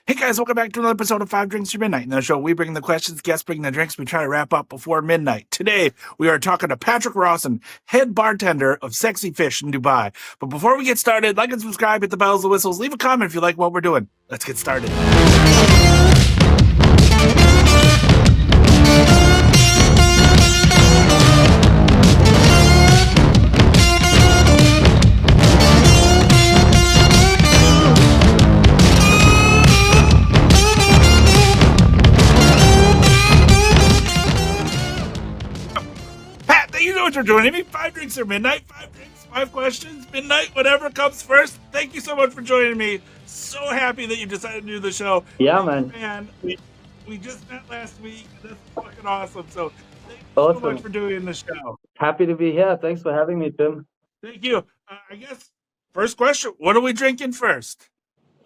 Hey guys, welcome back to another episode of Five Drinks to Midnight. In the show, we bring the questions, guests bring the drinks. We try to wrap up before midnight. Today, we are talking to Patrick Rowson, head bartender of Sexy Fish in Dubai. But before we get started, like and subscribe, hit the bells, the whistles, leave a comment if you like what we're doing. Let's get started. Pat, you know what you're doing. Maybe 5 drinks or midnight. 5 drinks, 5 questions, midnight, whatever comes first. Thank you so much for joining me. So happy that you decided to do the show. Yeah, Big man. fan. We just met last week. That's fucking awesome. So thank you so much Awesome. for doing the show. Happy to be here. Thanks for having me, Tim. Thank you. I guess first question: what are we drinking first?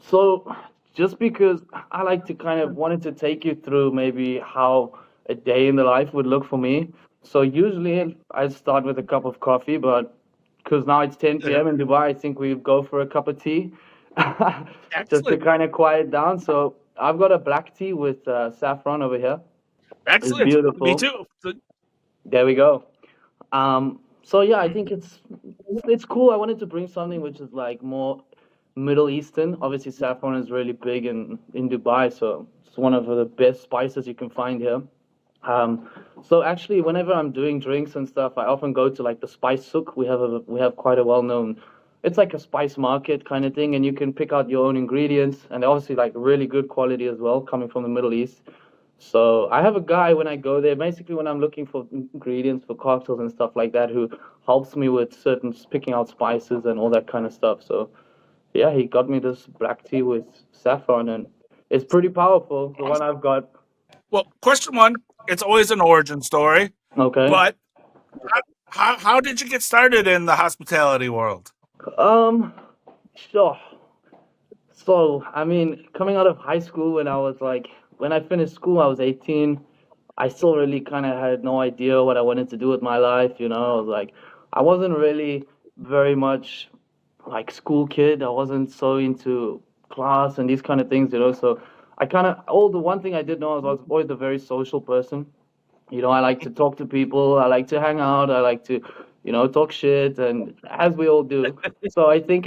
So, just because I like to kind of wanted to take you through maybe how a day in the life would look for me. So, usually I start with a cup of coffee, but because now it's 10 p.m. in Dubai, I think we go for a cup of tea just to Excellent, kind of quiet down. So, I've got a black tea with saffron over here. It's excellent. Me beautiful. too. So, There we go. So yeah, I think it's cool. I wanted to bring something which is like more Middle Eastern. Obviously, saffron is really big in Dubai, so it's one of the best spices you can find here. So actually, whenever I'm doing drinks and stuff, I often go to like the spice souk. We have quite a well-known. It's like a spice market kind of thing, and you can pick out your own ingredients, and they're obviously like really good quality as well, coming from the Middle East. So I have a guy when I go there, basically when I'm looking for ingredients for cocktails and stuff like that, who helps me with certain picking out spices and all that kind of stuff. So yeah, he got me this black tea with saffron, and it's pretty powerful. The one awesome. I've got. Well, question one: it's always an origin story, Okay. but how did you get started in the hospitality world? Um. Sure. So I mean, coming out of high school when I finished school, I was 18. I still really kind of had no idea what I wanted to do with my life. I was like, I wasn't really very much like school kid. I wasn't so into class and these kind of things. So I kind of, all the one thing I did know is I was always a very social person. I like to talk to people. I like to hang out. I like to, talk shit, and as we all do. So I think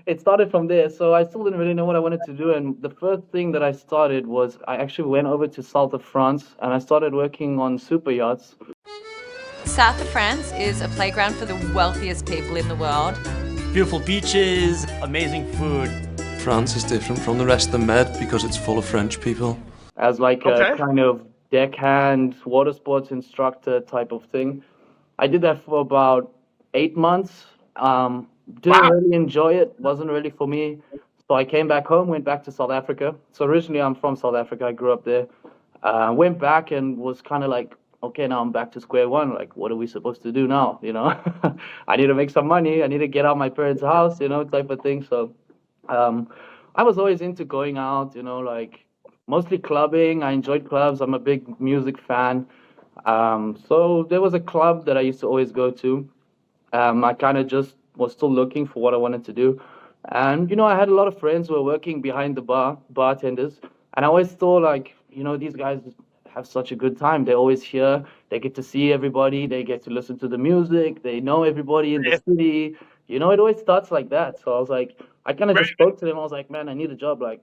it started from there. So I still didn't really know what I wanted to do. And the first thing that I started was I actually went over to south of France and I started working on super yachts. South of France is a playground for the wealthiest people in the world. Beautiful beaches, amazing food. France is different from the rest of the Med because it's full of French people. As like a Okay. kind of deckhand water sports instructor type of thing. I did that for about 8 months. Didn't Wow. really enjoy it. Wasn't really for me. So I came back home, went back to South Africa. So originally I'm from South Africa. I grew up there. Went back and was kind of like, okay, now I'm back to square one. Like, what are we supposed to do now? I need to make some money. I need to get out my parents' house, type of thing. So um, I was always into going out, like mostly clubbing. I enjoyed clubs. I'm a big music fan. So there was a club that I used to always go to. I kind of just was still looking for what I wanted to do. And, I had a lot of friends who were working behind the bar, bartenders. And I always thought, like, these guys have such a good time. They're always here. They get to see everybody. They get to listen to the music. They know everybody in the Yeah. city. It always starts like that. So I was like, I kind of Right. just spoke to them. I was like, man, I need a job. Like,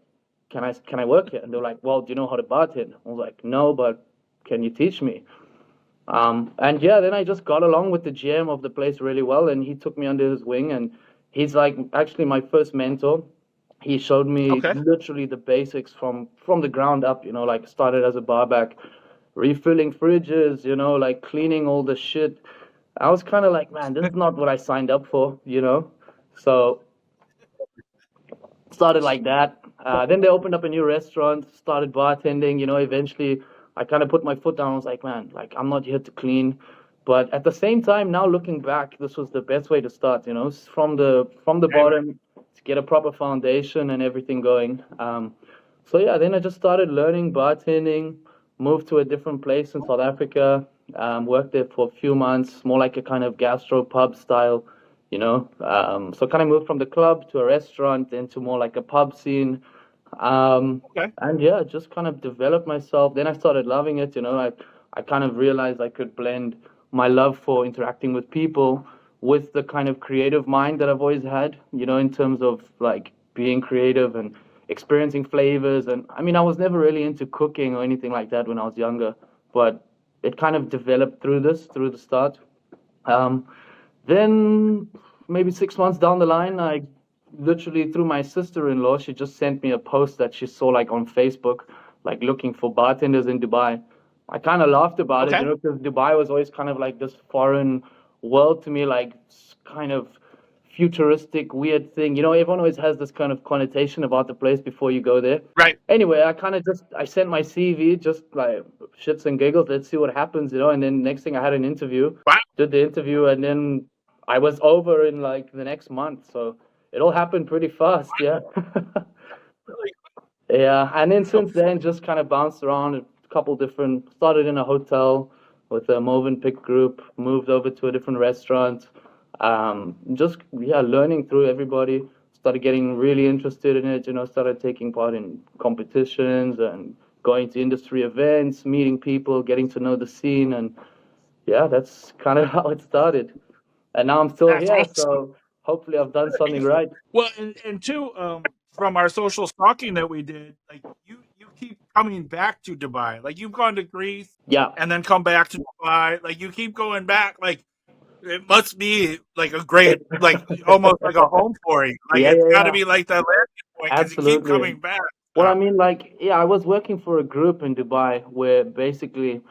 can I work here? And they're like, well, do you know how to bartend? I was like, no, but can you teach me? And yeah, then I just got along with the GM of the place really well, and he took me under his wing, and he's like actually my first mentor. He showed me Okay. literally the basics from the ground up, like started as a barback, refilling fridges, like cleaning all the shit. I was kind of like, man, this is not what I signed up for. So started like that. Then they opened up a new restaurant, started bartending. Eventually I kind of put my foot down. I was like, man, like I'm not here to clean, but at the same time, now looking back, this was the best way to start. From the Right. Right. bottom to get a proper foundation and everything going. So yeah, then I just started learning bartending. Moved to a different place in South Africa. Worked there for a few months, more like a kind of gastro pub style. So kind of moved from the club to a restaurant, then to more like a pub scene. Okay. And yeah, just kind of developed myself. Then I started loving it. I kind of realized I could blend my love for interacting with people with the kind of creative mind that I've always had, in terms of like being creative and experiencing flavors. And I mean, I was never really into cooking or anything like that when I was younger, but it kind of developed through the start. Um, then maybe 6 months down the line, I literally through my sister-in-law, she just sent me a post that she saw like on Facebook, like looking for bartenders in Dubai. I kind of laughed about it, Okay. because Dubai was always kind of like this foreign world to me, like kind of futuristic, weird thing. Everyone always has this kind of connotation about the place before you go there. Right. Anyway, I sent my CV just like shits and giggles. Let's see what happens, And then next thing I had an interview, Wow. did the interview, and then I was over in like the next month. So it all happened pretty fast, yeah. Really Yeah, and then cool. since then, just kind of bounced around a couple different. Started in a hotel with a Movenpick group, moved over to a different restaurant. Just yeah, learning through everybody. Started getting really interested in it. Started taking part in competitions and going to industry events, meeting people, getting to know the scene, and yeah, that's kind of how it started. And now I'm still That's here, awesome. so hopefully I've done something right. Well, and two, from our social stalking that we did, like you keep coming back to Dubai. Like you've gone to Greece Yeah, and then come back to Dubai. Like you keep going back. Like it must be like a great, it, like almost like a home for you. Like yeah, it's yeah, got to yeah, be like that landing point because you keep absolutely. coming back. Well, I mean, like, yeah, I was working for a group in Dubai where basically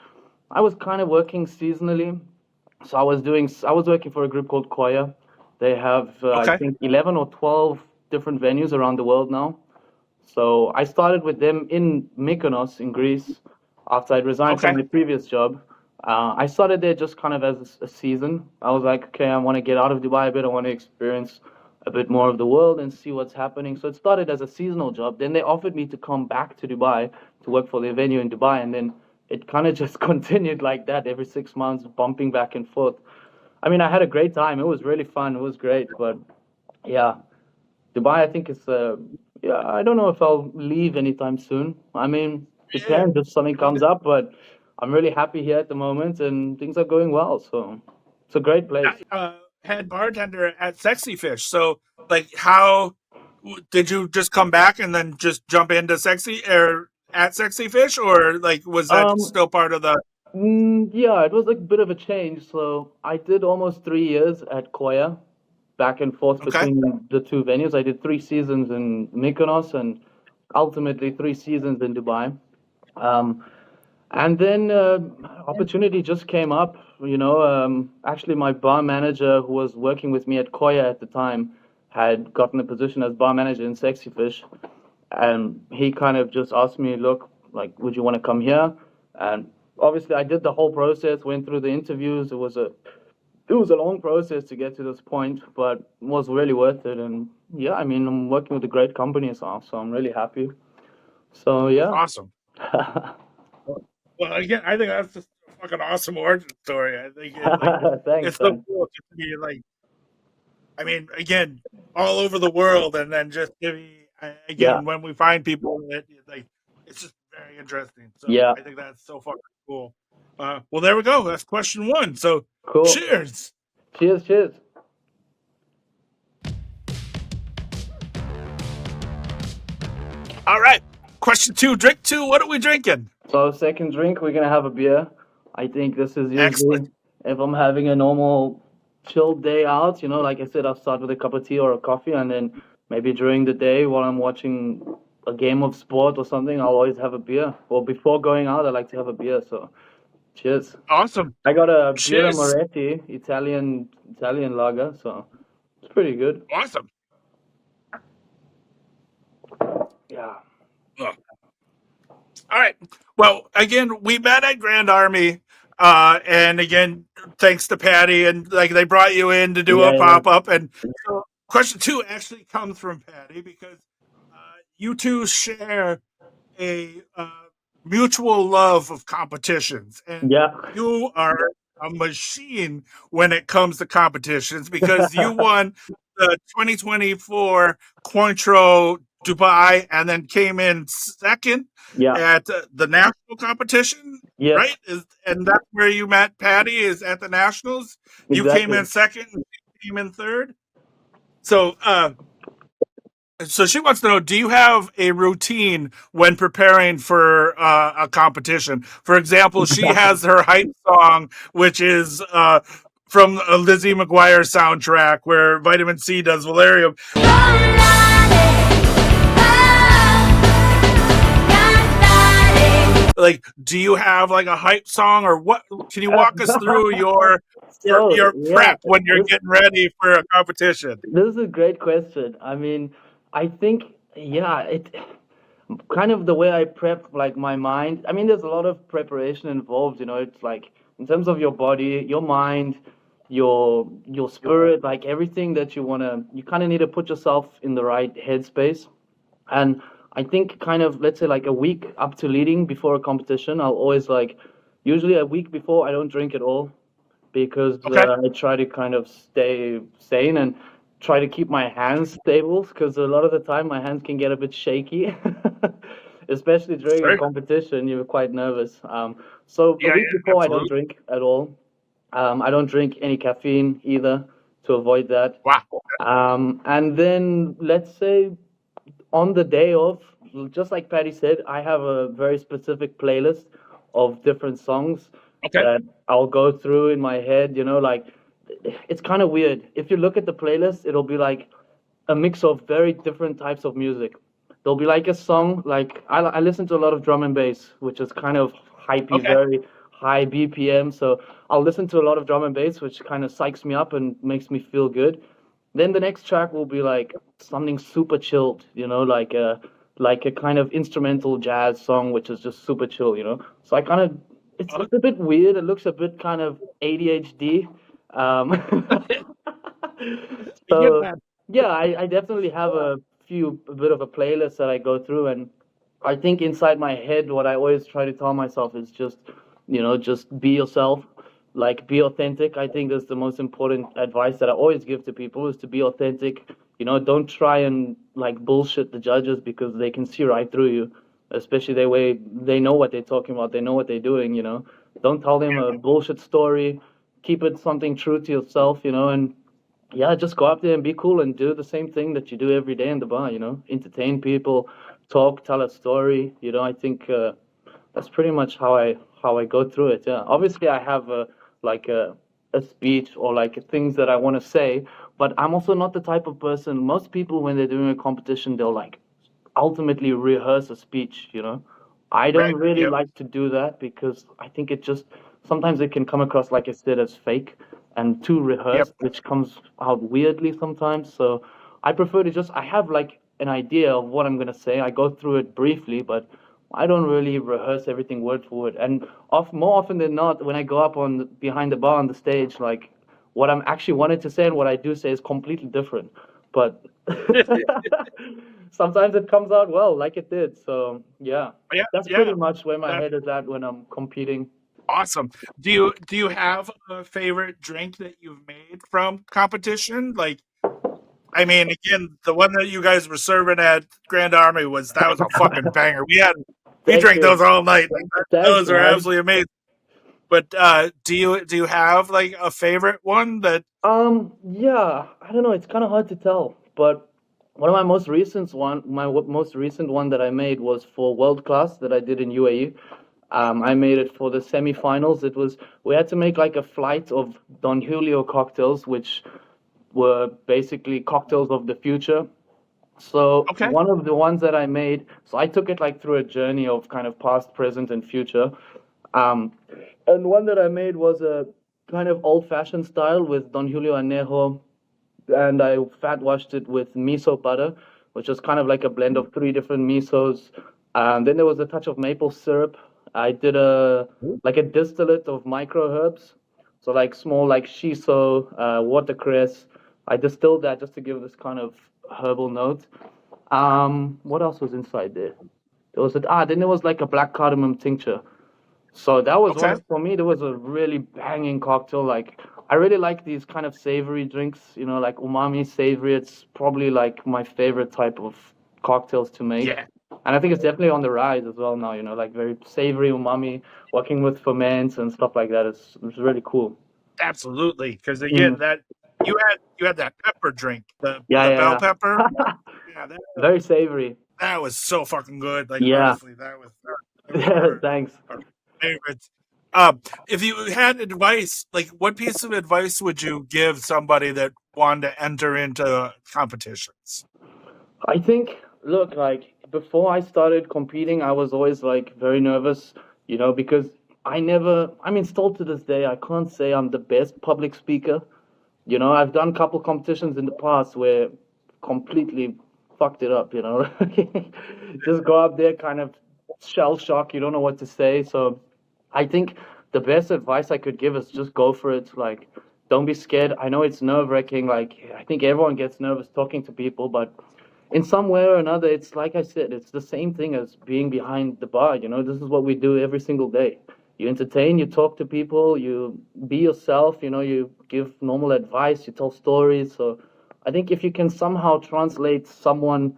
I was kind of working seasonally. So I was working for a group called Koya. They have, I Okay. think, 11 or 12 different venues around the world now. So I started with them in Mykonos in Greece after I'd resigned from Okay. my previous job. I started there just kind of as a season. I was like, okay, I want to get out of Dubai a bit. I want to experience a bit more of the world and see what's happening. So it started as a seasonal job. Then they offered me to come back to Dubai to work for their venue in Dubai. And then it kind of just continued like that every 6 months, bumping back and forth. I mean, I had a great time. It was really fun. It was great. But yeah, Dubai, I think is yeah. I don't know if I'll leave anytime soon. I mean, Yeah. depends if something comes up, but I'm really happy here at the moment, and things are going well. So it's a great place. I head bartender at Sexy Fish. So, like, how did you just come back and then just jump into Sexy or at Sexy Fish, or like was that Um, still part of the? yeah, it was a bit of a change. So I did almost 3 years at Koya, back and forth Okay. between the two venues. I did 3 seasons in Mykonos and ultimately 3 seasons in Dubai. Um, And then opportunity just came up. Actually, my bar manager, who was working with me at Koya at the time, had gotten a position as bar manager in Sexy Fish, and he kind of just asked me, "Look, like, would you want to come here?" And obviously, I did the whole process, went through the interviews. It was a long process to get to this point, but was really worth it. And yeah, I mean, I'm working with a great company now, so I'm really happy. So That's yeah. awesome. Well, again, I think that's just a fucking awesome origin story. I think Thanks, it's so man. cool just to be like, I mean, again, all over the world, and then just to be Yeah. again when we find people that like, it's just very interesting. So Yeah, I think that's so fucking cool. Well, there we go. That's question one. So cool. cheers. Cheers, cheers. All right. Question two. Drink two. What are we drinking? So, second drink, we're gonna have a beer. I think this is Excellent. usually if I'm having a normal chilled day out, like I said, I'll start with a cup of tea or a coffee, and then maybe during the day while I'm watching a game of sport or something, I'll always have a beer. Or before going out, I like to have a beer. So, cheers. Awesome. I got a Birra Cheers. Moretti, Italian lager, so it's pretty good. Awesome. Yeah. Ugh. All right. Well, again, we met at Grand Army, and again, thanks to Patty, and like they brought you in to do Yeah, a yeah. pop up. And so, question two actually comes from Patty because you two share a mutual love of competitions, and Yeah. you are a machine when it comes to competitions because you won the 2024 Cointreau Dubai, and then came in second Yeah, at the national competition, yes, right? And that's where you met Patty, is at the nationals. You came in exactly. second, and she came in third. So, so she wants to know: do you have a routine when preparing for a competition? For example, she has her hype song, which is from a Lizzie McGuire soundtrack, where Vitamin C does Valerium. Like, do you have like a hype song, or what? Can you walk us through So your yeah, prep when you're getting ready for a competition? this is a great question. I mean, I think yeah, it kind of the way I prep like my mind. I mean, there's a lot of preparation involved. It's like in terms of your body, your mind, your spirit, like everything that you kind of need to put yourself in the right headspace. And I think kind of, let's say like a week up to leading before a competition, I'll always like, usually a week before, I don't drink at all because Okay, I try to kind of stay sane and try to keep my hands stable because a lot of the time my hands can get a bit shaky, especially during a sorry. competition. You're quite nervous. So a Yeah, week yeah, before, I don't absolutely. drink at all. I don't drink any caffeine either to avoid that. Wow. And then let's say on the day of, just like Patty said, I have a very specific playlist of different songs Okay. that I'll go through in my head. Like it's kind of weird. If you look at the playlist, it'll be like a mix of very different types of music. There'll be like a song, like I listen to a lot of drum and bass, which is kind of hypey, Okay. very high BPM. So I'll listen to a lot of drum and bass, which kind of psychs me up and makes me feel good. Then the next track will be like something super chilled, like a kind of instrumental jazz song, which is just super chill. So I kind of it's a bit weird. It looks a bit kind of ADHD. Um, You get so that. yeah, I definitely have a bit of a playlist that I go through, and I think inside my head, what I always try to tell myself is just be yourself, like be authentic. I think that's the most important advice that I always give to people is to be authentic. Don't try and like bullshit the judges because they can see right through you, especially the way they know what they're talking about, they know what they're doing. Don't tell them a bullshit story. Keep it something true to yourself, and yeah, just go up there and be cool and do the same thing that you do every day in the bar, entertain people, talk, tell a story. I think that's pretty much how I go through it. Yeah, obviously I have like a speech or like things that I want to say, but I'm also not the type of person. Most people when they're doing a competition, they'll like ultimately rehearse a speech. I don't Right. really Yep. like to do that because I think it just sometimes it can come across like I said as fake and too Yep. rehearsed, which comes out weirdly sometimes. So I prefer to just I have like an idea of what I'm gonna say. I go through it briefly, but I don't really rehearse everything word for word. And more often than not, when I go up on behind the bar on the stage, like what I'm actually wanted to say and what I do say is completely different. But sometimes it comes out well, like it did. So yeah, Yeah. that's pretty Yeah. much where my That's head is at when I'm competing. awesome. Do you have a favorite drink that you've made from competition? Like, I mean, again, the one that you guys were serving at Grand Army that was a fucking banger. We Thank drank those you. all night. Thanks, Those are man. absolutely amazing. But do you have like a favorite one that? Yeah, I don't know. It's kind of hard to tell, but one of my most recent one that I made was for World Class that I did in UAE. I made it for the semifinals. We had to make like a flight of Don Julio cocktails, which were basically cocktails of the future. So Okay. one of the ones that I made, so I took it like through a journey of kind of past, present, and future. Um, and one that I made was a kind of old-fashioned style with Don Julio Anejo, and I fat washed it with miso butter, which is kind of like a blend of three different misos. Then there was a touch of maple syrup. I did a distillate of micro herbs, so like small like shiso, watercress. I distilled that just to give this kind of herbal note. What else was inside there? Then there was like a black cardamom tincture. So that was Okay. for me, there was a really banging cocktail. Like, I really like these kind of savory drinks, like umami savory. It's probably like my favorite type of cocktails to make. Yeah. And I think it's definitely on the rise as well now, like very savory umami, working with ferments and stuff like that. It's really cool. Absolutely, because again, that you had that pepper drink, the bell Yeah. pepper. Yeah, Very savory. that was so fucking good. Like Yeah. honestly, that was one of Thanks. our favorites. If you had advice, like what piece of advice would you give somebody that wanted to enter into competitions? I think, look, like before I started competing, I was always like very nervous, because I mean, still to this day, I can't say I'm the best public speaker. I've done a couple competitions in the past where completely fucked it up, Just go up there, kind of shell shock, you don't know what to say. So I think the best advice I could give is just go for it. Like, don't be scared. I know it's nerve-wracking. Like, I think everyone gets nervous talking to people, but in some way or another, it's like I said, it's the same thing as being behind the bar. This is what we do every single day. You entertain, you talk to people, you be yourself, you give normal advice, you tell stories. So I think if you can somehow translate someone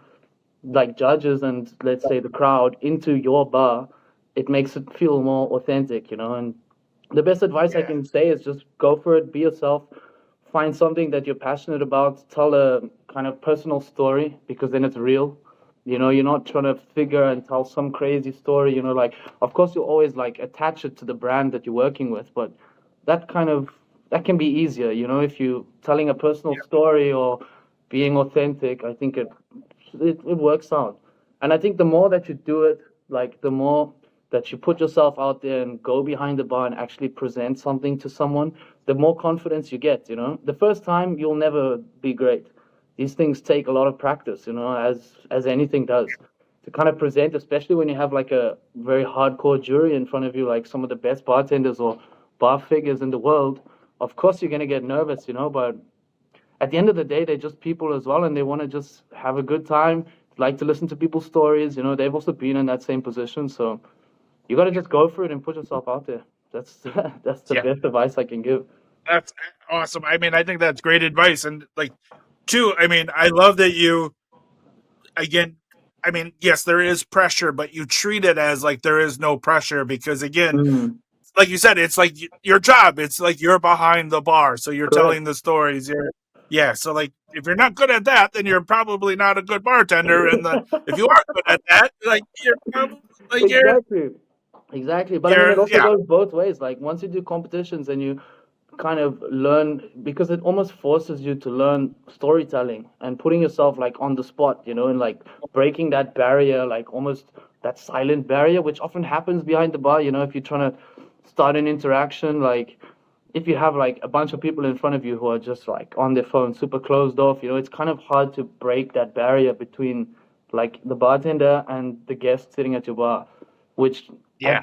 like judges and let's say the crowd into your bar, it makes it feel more authentic, And the best advice I can say is just go for it, be yourself, find something that you're passionate about, tell a kind of personal story because then it's real. You're not trying to figure and tell some crazy story, like of course you always like attach it to the brand that you're working with, but that can be easier, if you telling a personal story or being authentic, I think it works out. And I think the more that you do it, like the more that you put yourself out there and go behind the bar and actually present something to someone, the more confidence you get, The first time you'll never be great. These things take a lot of practice, as anything does. To kind of present, especially when you have like a very hardcore jury in front of you, like some of the best bartenders or bar figures in the world, of course you're gonna get nervous, but at the end of the day, they're just people as well, and they want to just have a good time, like to listen to people's stories. They've also been in that same position, so you got to just go for it and put yourself out there. That's that's the best advice I can give. That's awesome. I mean, I think that's great advice, and like, too. I mean, I love that you again. I mean, yes, there is pressure, but you treat it as like there is no pressure because again, like you said, it's like your job. It's like you're behind the bar, so you're Correct. telling the stories. So like if you're not good at that, then you're probably not a good bartender. And if you are good at that, like you're probably like Exactly. But I mean, it also goes both ways. Like once you do competitions and you kind of learn, because it almost forces you to learn storytelling and putting yourself like on the spot, and like breaking that barrier, like almost that silent barrier, which often happens behind the bar, if you're trying to start an interaction, like if you have like a bunch of people in front of you who are just like on their phone, super closed off, it's kind of hard to break that barrier between like the bartender and the guest sitting at your bar, which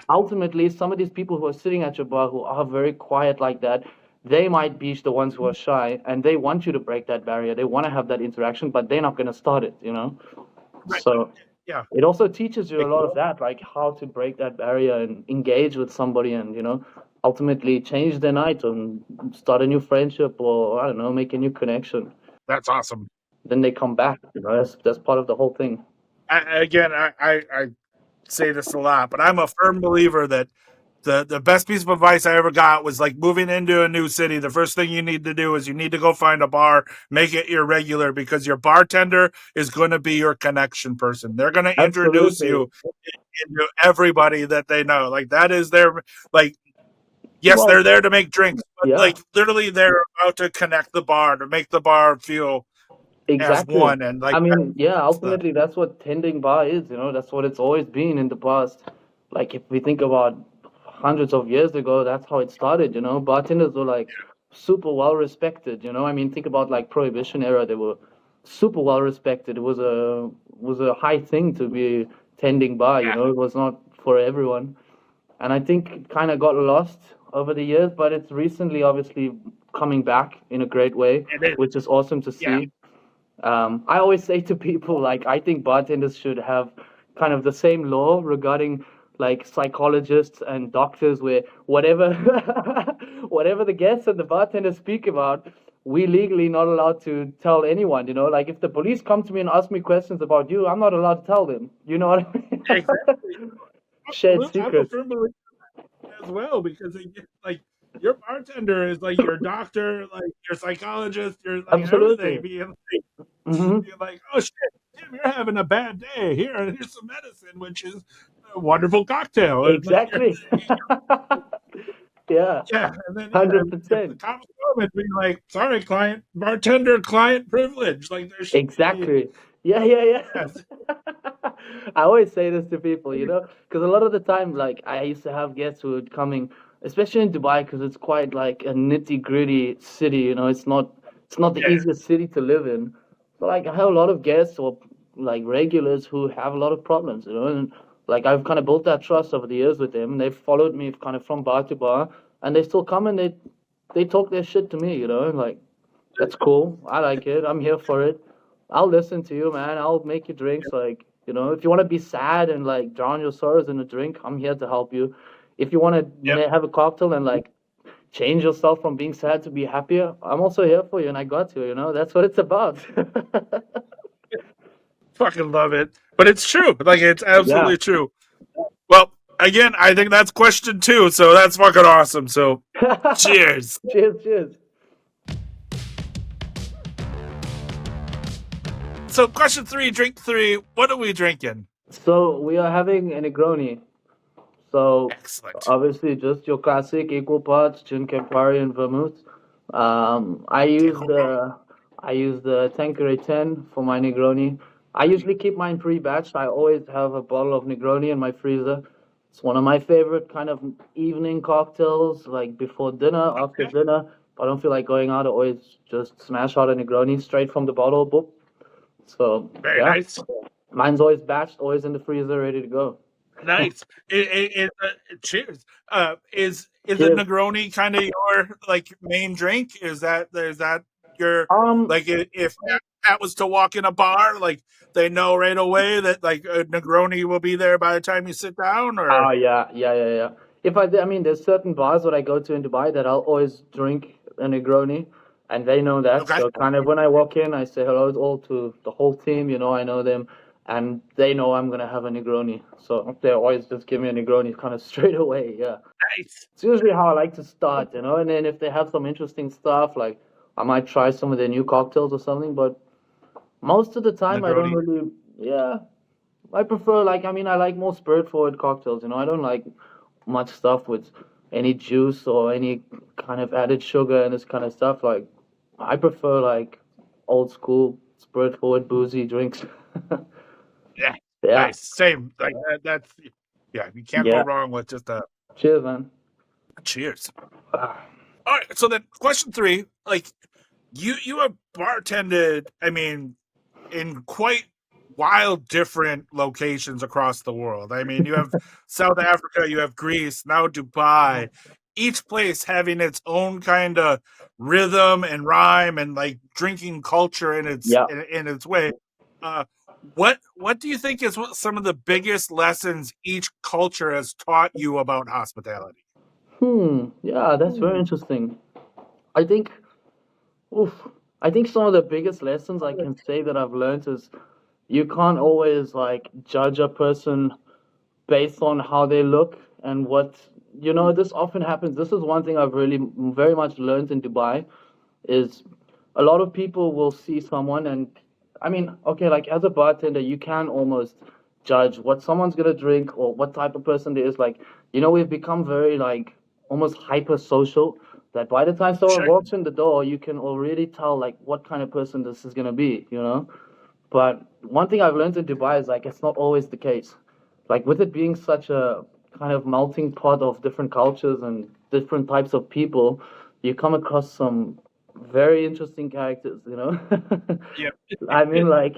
ultimately some of these people who are sitting at your bar who are very quiet like that, they might be the ones who are shy and they want you to break that barrier. They want to have that interaction, but they're not going to start it, Right. So it also teaches you a lot of that, like how to break that barrier and engage with somebody and, ultimately change their night and start a new friendship or, I don't know, make a new connection. That's awesome. Then they come back, that's part of the whole thing. I say this a lot, but I'm a firm believer that the best piece of advice I ever got was like moving into a new city. The first thing you need to do is you need to go find a bar, make it your regular, because your bartender is going to be your connection person. They're going to introduce you into everybody that they know. Like that is their like. Yes, they're there to make drinks, but like literally they're about to connect the bar to make the bar feel as one. And like, I mean, ultimately that's what tending bar is, that's what it's always been in the past. Like if we think about hundreds of years ago, that's how it started, bartenders were like super well respected, I mean, think about like Prohibition era, they were super well respected. It was a high thing to be tending bar, it was not for everyone. And I think it kind of got lost over the years, but it's recently obviously coming back in a great way, which is awesome to see. I always say to people, like, I think bartenders should have kind of the same law regarding like psychologists and doctors, where whatever whatever the guests and the bartenders speak about, we legally not allowed to tell anyone, you know, like if the police come to me and ask me questions about you, I'm not allowed to tell them. You know what I mean? Exactly. Shared Absolutely. I'm a secrets. firm believer as well because like your bartender is like your doctor, like your psychologist, your like everything. Absolutely. Hmm. Being like, oh shit, Tim, you're having a bad day. Here's some medicine, which is a wonderful cocktail. And like, Exactly. Yeah, yeah, and then yeah, if the 100%. cops come and be like, sorry, client, bartender, client privilege, like there should be. Exactly. Yeah, yeah, yeah. Yes. I always say this to people, you know, because a lot of the time, like, I used to have guests who would coming, especially in Dubai, because it's quite like a nitty-gritty city, you know, it's not the Yeah. easiest city to live in. So, like, I have a lot of guests or like regulars who have a lot of problems, you know, and like I've kind of built that trust over the years with them, and they've followed me kind of from bar to bar, and they still come and they talk their shit to me, you know, and like that's cool. I like it. I'm here for it. I'll listen to you, man. I'll make you drinks. Like, you know, if you want to be sad and like drown your sorrows in a drink, I'm here to help you. If you want Yep. to have a cocktail and like change yourself from being sad to be happier, I'm also here for you and I got you, you know? That's what it's about. Fucking love it. But it's true. Like it's Yeah. absolutely true. Well, again, I think that's question 2, so that's fucking awesome. So cheers. Cheers, cheers. So question 3, drink 3. What are we drinking? So we are having a Negroni. So Excellent. obviously just your classic equal parts gin Campari and vermouth. I Can't use go wrong. the Tanqueray 10 for my Negroni. I usually keep mine pre-batched. I always have a bottle of Negroni in my freezer. It's one of my favorite kind of evening cocktails, like before dinner, after Okay. dinner. If I don't feel like going out, I always just smash out a Negroni straight from the bottle. Boop. So Very yeah, nice. mine's always batched, always in the freezer, ready to go. Nice. Cheers. Is a Cheers. Negroni kind of your like main drink? Is that your Um, like if Pat was to walk in a bar, like they know right away that like a Negroni will be there by the time you sit down, Oh or yeah, yeah, yeah, yeah. I mean, there's certain bars that I go to in Dubai that I'll always drink a Negroni, and they know that. okay, So kind of when I walk in, I say hello all to the whole team. You know, I know them, and they know I'm gonna have a Negroni. So they always just give me a Negroni kind of straight away. Yeah, nice. it's usually how I like to start. You know, and then if they have some interesting stuff, like I might try some of their new cocktails or something. But most of the time, I don't Negroni. really. Yeah, I prefer like I mean I like more spirit forward cocktails, you know. I don't like much stuff with any juice or any kind of added sugar and this kind of stuff. Like I prefer like old school spirit forward boozy drinks. Yeah, Yeah. nice. Same. Like that's yeah. You can't go Yeah. wrong with just a Cheers, man. cheers. Ah, All right. So then, question 3, like you have bartended. I mean, in quite wild different locations across the world. I mean, you have South Africa, you have Greece, now Dubai. Each place having its own kind of rhythm and rhyme and like drinking culture in its yeah. in its way. Uh, what do you think is some of the biggest lessons each culture has taught you about hospitality? Yeah, that's very interesting. I think oof, I think some of the biggest lessons I can say that I've learned is you can't always like judge a person based on how they look and what you know this often happens. This is one thing I've really very much learned in Dubai is a lot of people will see someone and I mean okay like as a bartender you can almost judge what someone's gonna drink or what type of person they is like you know we've become very like almost hyper social that by the time someone Sure. walks in the door you can already tell like what kind of person this is gonna be, you know. But one thing I've learned in Dubai is like it's not always the case. Like with it being such a kind of melting pot of different cultures and different types of people, you come across some very interesting characters, you know? Yeah. I mean like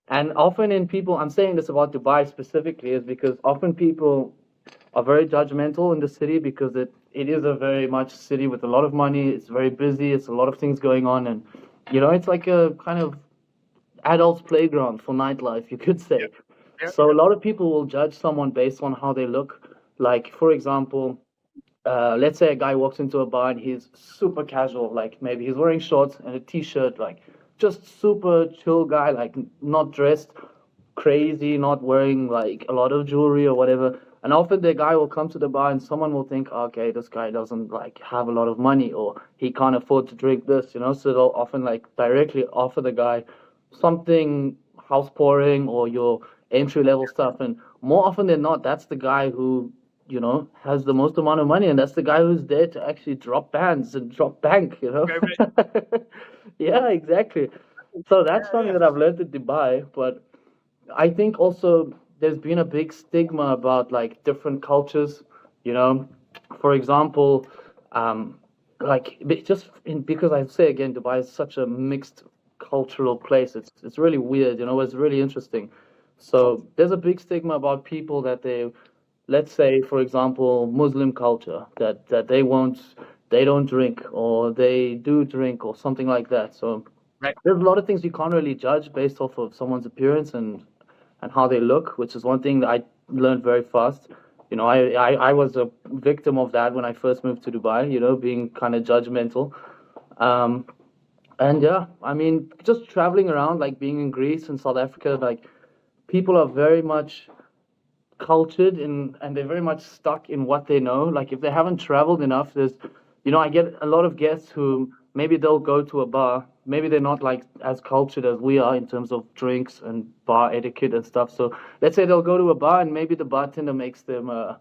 and often in people I'm saying this about Dubai specifically is because often people are very judgmental in the city because it is a very much city with a lot of money, it's very busy, it's a lot of things going on and you know, it's like a kind of adults' playground for nightlife, you could Yeah. say. Yeah. So a lot of people will judge someone based on how they look. Like, for example, let's say a guy walks into a bar and he's super casual, like maybe he's wearing shorts and a t-shirt, like just super chill guy, like not dressed crazy, not wearing like a lot of jewelry or whatever. And often the guy will come to the bar and someone will think, okay, this guy doesn't like have a lot of money or he can't afford to drink this, you know. So they'll often like directly offer the guy something house pouring or your entry level stuff. And more often than not, that's the guy who, you know, has the most amount of money, and that's the guy who's there to actually drop bands and drop bank, you know. Right, right. Yeah, exactly. So that's something that I've learned in Dubai, but I think also there's been a big stigma about like different cultures, you know. For example, um, because I say again, Dubai is such a mixed cultural place. It's really weird, you know. It's really interesting. So there's a big stigma about people that they, let's say, for example, Muslim culture that they don't drink or they do drink or something like that. So Right. there's a lot of things you can't really judge based off of someone's appearance and how they look, which is one thing that I learned very fast. You know, I was a victim of that when I first moved to Dubai, you know, being kind of judgmental. Um, and yeah, I mean, just traveling around, like being in Greece and South Africa, like people are very much cultured and they're very much stuck in what they know. Like if they haven't traveled enough, there's, you know, I get a lot of guests who maybe they'll go to a bar, maybe they're not like as cultured as we are in terms of drinks and bar etiquette and stuff. So let's say they'll go to a bar and maybe the bartender makes them a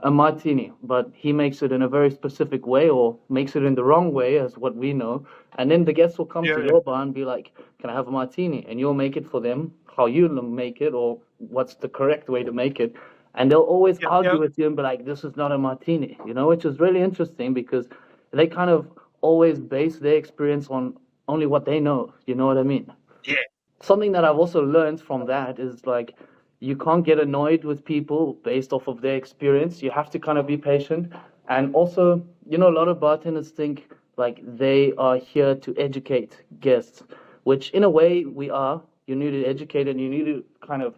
martini, but he makes it in a very specific way or makes it in the wrong way as what we know. And then the guests will come Yeah, to yeah. your bar and be like, "Can I have a martini?" And you'll make it for them how you make it or what's the correct way to make it. And they'll always Yeah, yeah. argue with you and be like, "This is not a martini," you know, which is really interesting because they kind of always base their experience on only what they know. You know what I mean? Yeah. Something that I've also learned from that is like you can't get annoyed with people based off of their experience. You have to kind of be patient. And also, you know, a lot of bartenders think like they are here to educate guests, which in a way we are. You need to educate and you need to kind of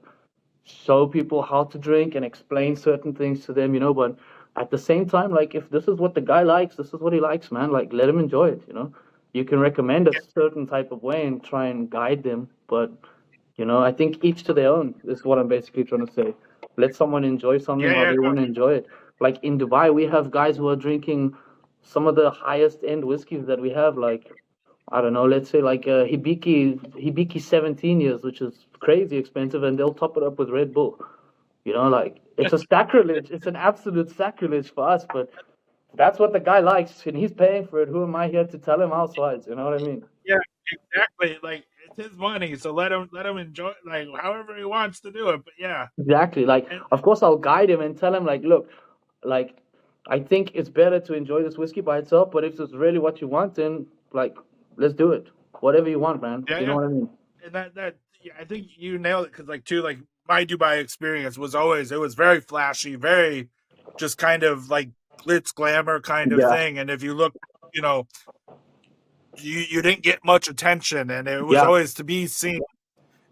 show people how to drink and explain certain things to them, you know, but at the same time, like if this is what the guy likes, this is what he likes, man. Like let him enjoy it, you know. You can recommend a certain type of way and try and guide them, but you know, I think each to their own is what I'm basically trying to say. Let someone enjoy something Yeah, how yeah. they want to enjoy it. Like in Dubai, we have guys who are drinking some of the highest end whiskeys that we have, like I don't know, let's say like Hibiki 17 years, which is crazy expensive, and they'll top it up with Red Bull. You know, like it's a sacrilege. It's an absolute sacrilege for us, but that's what the guy likes, and he's paying for it. Who am I here to tell him elsewise? You know what I mean? Yeah, exactly. Like it's his money, so let him enjoy like however he wants to do it. But yeah, Exactly. Like, and of course, I'll guide him and tell him, like, look, like, I think it's better to enjoy this whiskey by itself, but if it's really what you want, then like, let's do it. Whatever you want, man. yeah, You know yeah, what I mean? and that yeah, I think you nailed it because like too like my Dubai experience was always it was very flashy, very just kind of like glitz glamour kind of Yeah. thing. And if you look, you know, you didn't get much attention, and it was Yeah. always to be seen.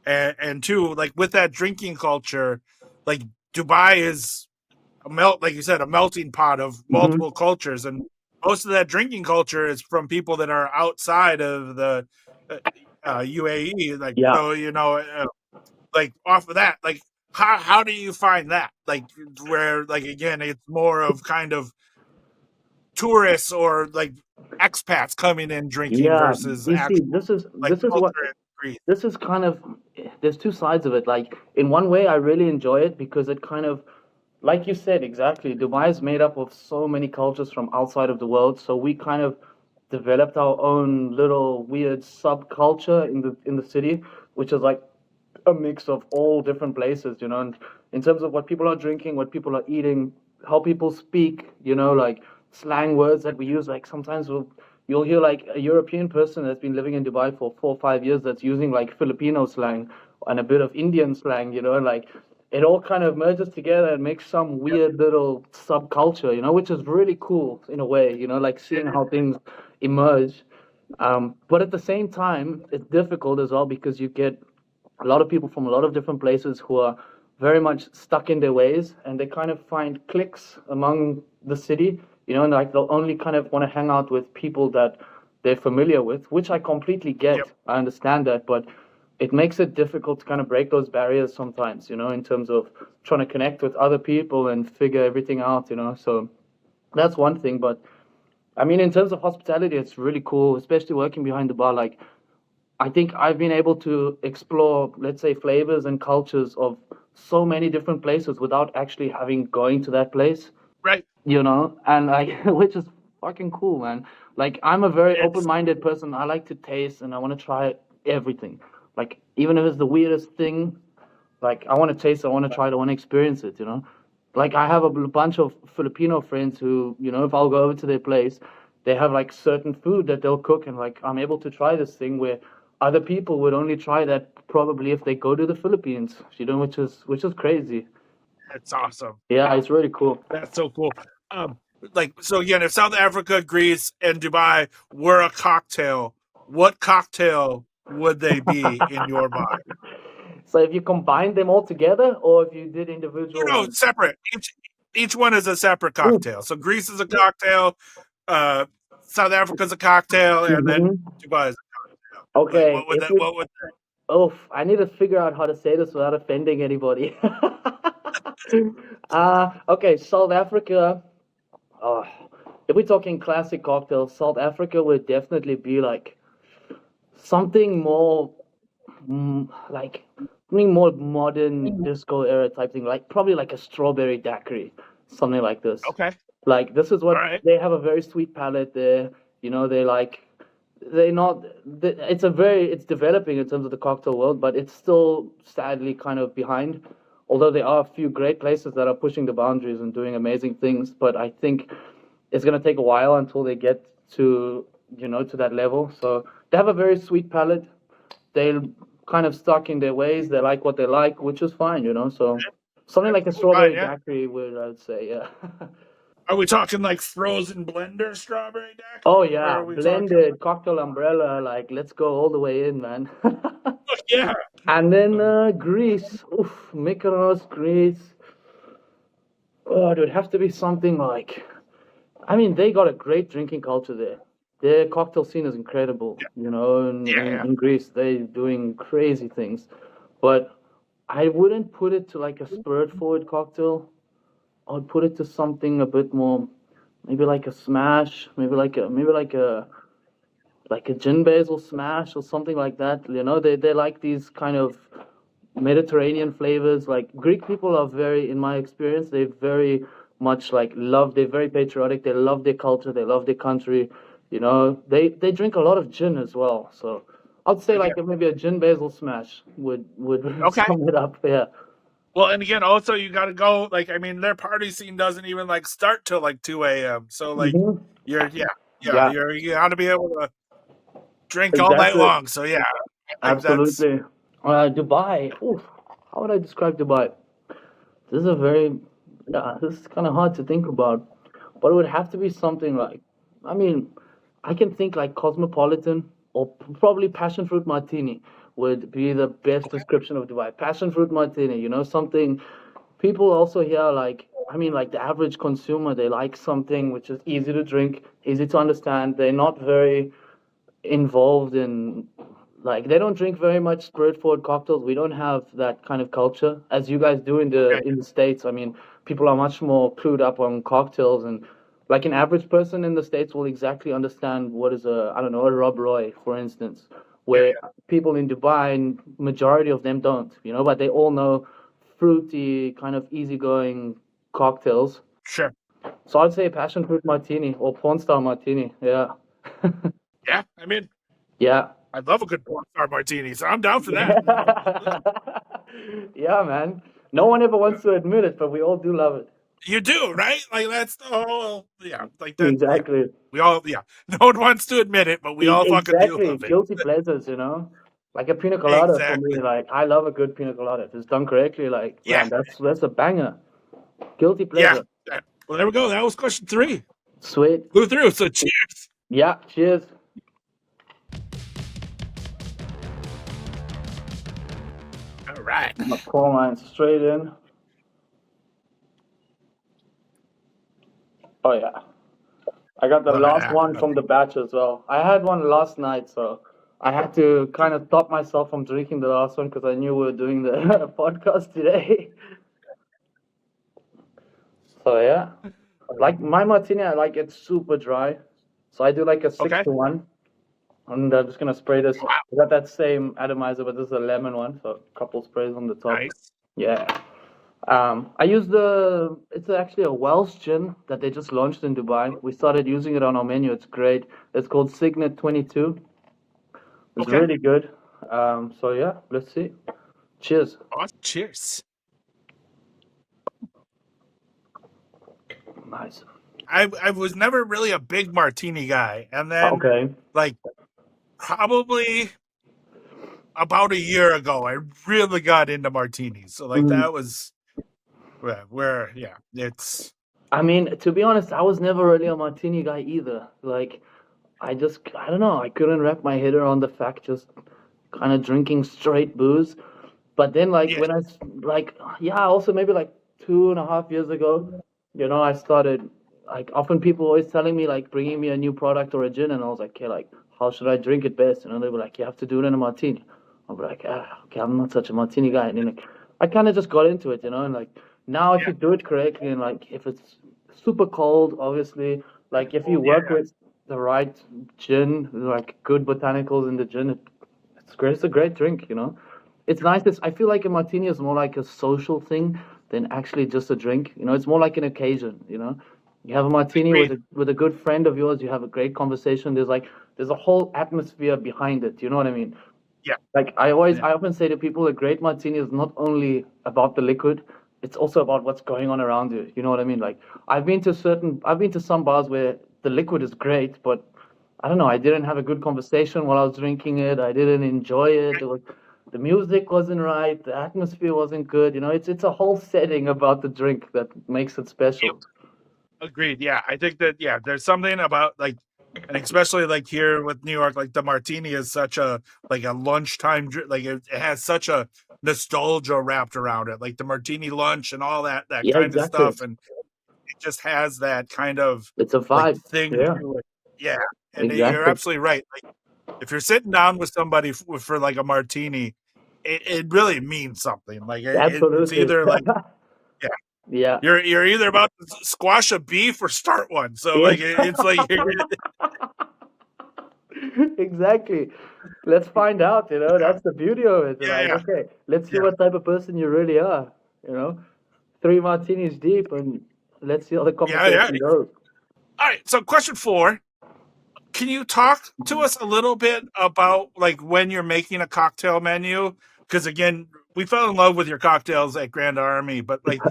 And two, like with that drinking culture, like Dubai is like you said, a melting pot of Hmm. multiple cultures, and most of that drinking culture is from people that are outside of the uh, UAE. Like Yeah. so, you know, like off of that, like how do you find that? Like where like again, it's more of kind of tourists or like expats coming in drinking Yeah. versus You see, actual like this is what culture in Greece. this is kind of there's two sides of it. Like in one way, I really enjoy it because it kind of, like you said, exactly. Dubai is made up of so many cultures from outside of the world, so we kind of developed our own little weird subculture in the city, which is like a mix of all different places, you know, and in terms of what people are drinking, what people are eating, how people speak, you know, like slang words that we use. Like sometimes you'll hear like a European person that's been living in Dubai for 4 or 5 years that's using like Filipino slang and a bit of Indian slang, you know, and like it all kind of merges together and makes some weird little subculture, you know, which is really cool in a way, you know, like seeing how things emerge. But at the same time, it's difficult as well because you get a lot of people from a lot of different places who are very much stuck in their ways, and they kind of find cliques among the city, and like they'll only kind of want to hang out with people that they're familiar with, which I completely get. Yep. I understand that, but it makes it difficult to kind of break those barriers sometimes, in terms of trying to connect with other people and figure everything out, So that's one thing, but I mean, in terms of hospitality, it's really cool, especially working behind the bar. Like, I think I've been able to explore, let's say, flavors and cultures of so many different places without actually having going to that place, Right. and like, which is fucking cool, man. Like, I'm a very It's open-minded person. I like to taste and I want to try everything. Like, even if it's the weirdest thing, like, I want to taste it, I want to try it, I want to experience it, Like, I have a bunch of Filipino friends who, if I'll go over to their place, they have like certain food that they'll cook, and like I'm able to try this thing where other people would only try that probably if they go to the Philippines, which is crazy. It's awesome. Yeah, it's really cool. That's so cool. So again, if South Africa, Greece, and Dubai were a cocktail, what cocktail would they be in your mind? So if you combine them all together, or if you did individual ones? Separate. Each one is a separate cocktail. So Greece is a cocktail, South Africa's a cocktail, and then Dubai is a cocktail. Okay. Like, what would that? Oh, I need to figure out how to say this without offending anybody. Okay, South Africa. If we're talking classic cocktails, South Africa would definitely be like something more, like something more modern disco era type thing, like probably like a strawberry daiquiri, something like this. Okay. Like this is what All right. they have, a very sweet palate there. They're not. It's developing in terms of the cocktail world, but it's still sadly kind of behind. Although there are a few great places that are pushing the boundaries and doing amazing things, but I think it's going to take a while until they get to to that level. So they have a very sweet palate. They're kind of stuck in their ways. They like what they like, which is fine, So something like a strawberry daiquiri I would say, yeah. Are we talking like frozen blender strawberry daiquiri? Oh yeah, blended cocktail umbrella. Like, let's go all the way in, man. Yeah. And then Greece, Mykonos, Greece. Oh, it would have to be something like. I mean, they got a great drinking culture there. Their cocktail scene is incredible, in Greece. They're doing crazy things. But I wouldn't put it to like a spirit-forward cocktail. I would put it to something a bit more, maybe like a smash, maybe like a gin basil smash or something like that. They like these kind of Mediterranean flavors. Like Greek people are very, in my experience, they very much like they're very patriotic. They love their culture. They love their country. They drink a lot of gin as well. So I'd say like maybe a gin basil smash would sum it up. Yeah. Well, and again, also you got to go. Like, I mean, their party scene doesn't even like start till like 2 a.m. So like, you got to be able to drink all night long. So yeah, absolutely. Dubai. How would I describe Dubai? This is kind of hard to think about, but it would have to be something like, I mean, I can think like cosmopolitan or probably passion fruit martini would be the best description of Dubai. Passion fruit martini, something people also here like. I mean, like the average consumer, they like something which is easy to drink, easy to understand. They're not very involved in, like, they don't drink very much spirit-forward cocktails. We don't have that kind of culture as you guys do in the States. I mean, people are much more clued up on cocktails, and like an average person in the States will exactly understand what is a Rob Roy, for instance, where people in Dubai, majority of them don't, but they all know fruity, kind of easygoing cocktails. Sure. So I'd say passion fruit martini or porn star martini. Yeah. Yeah, I mean, yeah. I love a good porn star martini, so I'm down for that. Yeah, man. No one ever wants to admit it, but we all do love it. You do, right? Like that's the whole, like that. Exactly. We all, no one wants to admit it, but we all fucking do love it. Guilty pleasures, like a pina colada for me. Like, I love a good pina colada. If it's done correctly, like, man, that's a banger. Guilty pleasure. Yeah. Well, there we go. That was question 3. Sweet. Flew through. So cheers. Yeah. Cheers. All right. I'm gonna pour mine straight in. Oh yeah. I got the Look at last that. one from the batch as well. I had one last night, so I had to kind of stop myself from drinking the last one because I knew we were doing the podcast today. So yeah, like my martini, I like it super dry. So I do like a 6 Okay. to 1. And I'm just gonna spray this. I got that same atomizer, but this is a lemon one, so a couple sprays on the top. Nice. Yeah. I use it's actually a Welsh gin that they just launched in Dubai. We started using it on our menu. It's great. It's called Signet 22. It's Okay. really good. So yeah, let's see. Cheers. Awesome. Cheers. Nice. I was never really a big martini guy, and then Okay. like probably about a year ago, I really got into martinis. So like that was where yeah, it's I mean, to be honest, I was never really a martini guy either. Like, I don't know, I couldn't wrap my head around the fact just kind of drinking straight booze. But then, like, yeah, when also maybe like 2.5 years ago, I started, like, often people always telling me, like, bringing me a new product or a gin, and I was like, okay, like, how should I drink it best? They were like, you have to do it in a martini. I'll be like, okay, I'm not such a martini guy. And then, like, I kind of just got into it, and like, now if you do it correctly, and like, if it's super cold, obviously, like, if you work with the right gin, like, good botanicals in the gin, it's great. It's a great drink, It's nice. I feel like a martini is more like a social thing than actually just a drink. It's more like an occasion. You have a martini agreed. with a good friend of yours. You have a great conversation. There's a whole atmosphere behind it. You know what I mean? Yeah. Like I often say to people, a great martini is not only about the liquid. It's also about what's going on around you. You know what I mean? Like I've been to some bars where the liquid is great, but I don't know. I didn't have a good conversation while I was drinking it. I didn't enjoy it. The music wasn't right. The atmosphere wasn't good. It's a whole setting about the drink that makes it special. Agreed. Yeah, I think that there's something about like, and especially like here with New York, like the martini is such a like a lunchtime drink. Like it has such a nostalgia wrapped around it, like the martini lunch and all that Yeah, kind of exactly. stuff, and it just has that kind of It's a like vibe. thing Yeah, to it. Yeah, and you're exactly. absolutely right. Like if you're sitting down with somebody for like a martini, it really means something. Like it's Absolutely. either like yeah, Yeah. you're either about to squash a beef or start one. So Yeah. like it's like Exactly. Let's find out, That's the beauty of it. yeah, Like, yeah, okay, let's see yeah, what type of person you really are, 3 martinis deep, and let's see how the yeah, yeah. conversation goes. All right. So question 4. Can you talk to us a little bit about like when you're making a cocktail menu? Because again, we fell in love with your cocktails at Grand Army, but like,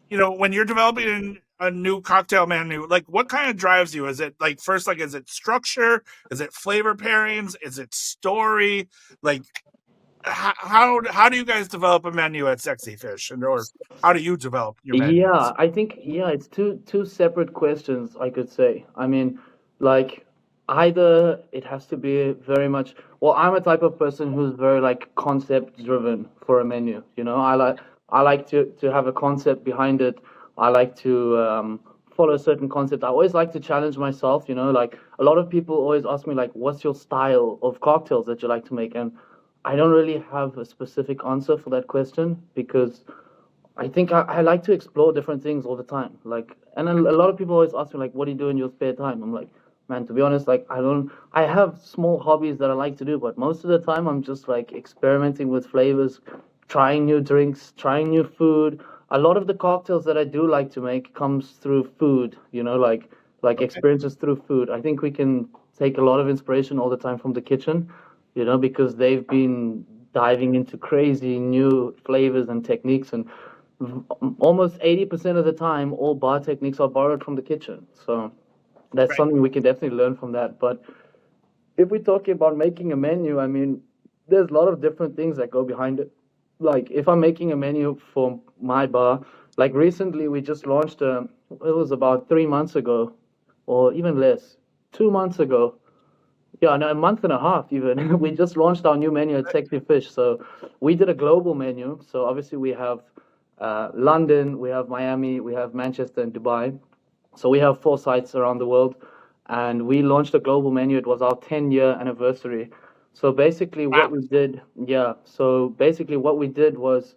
when you're developing a new cocktail menu, like what kind of drives you? Is it like first, like, is it structure? Is it flavor pairings? Is it story? Like, how do you guys develop a menu at Sexy Fish, or how do you develop your menus? Yeah, I think it's two separate questions, I could say. I mean, like either it has to be very much, well, I'm a type of person who's very like concept driven for a menu, I like to have a concept behind it. I like to follow a certain concept. I always like to challenge myself, like a lot of people always ask me like, what's your style of cocktails that you like to make? And I don't really have a specific answer for that question because I think I like to explore different things all the time. Like, and a lot of people always ask me, like, what do you do in your spare time? I'm like, man, to be honest, like, I have small hobbies that I like to do, but most of the time I'm just like experimenting with flavors, trying new drinks, trying new food. A lot of the cocktails that I do like to make comes through food, like experiences through food. I think we can take a lot of inspiration all the time from the kitchen, because they've been diving into crazy new flavors and techniques and almost 80% of the time, all bar techniques are borrowed from the kitchen. So that's Right. something we can definitely learn from that. But if we're talking about making a menu, I mean, there's a lot of different things that go behind it. Like if I'm making a menu for my bar, like recently we just launched it was about 3 months ago, or even less, 2 months ago. Yeah, no, a month and a half even. We just launched our new menu at Sexy Fish. So we did a global menu. So obviously we have London, we have Miami, we have Manchester and Dubai. So we have 4 sites around the world, and we launched a global menu. It was our 10-year anniversary. So basically, what Wow. we did, yeah. So basically, what we did was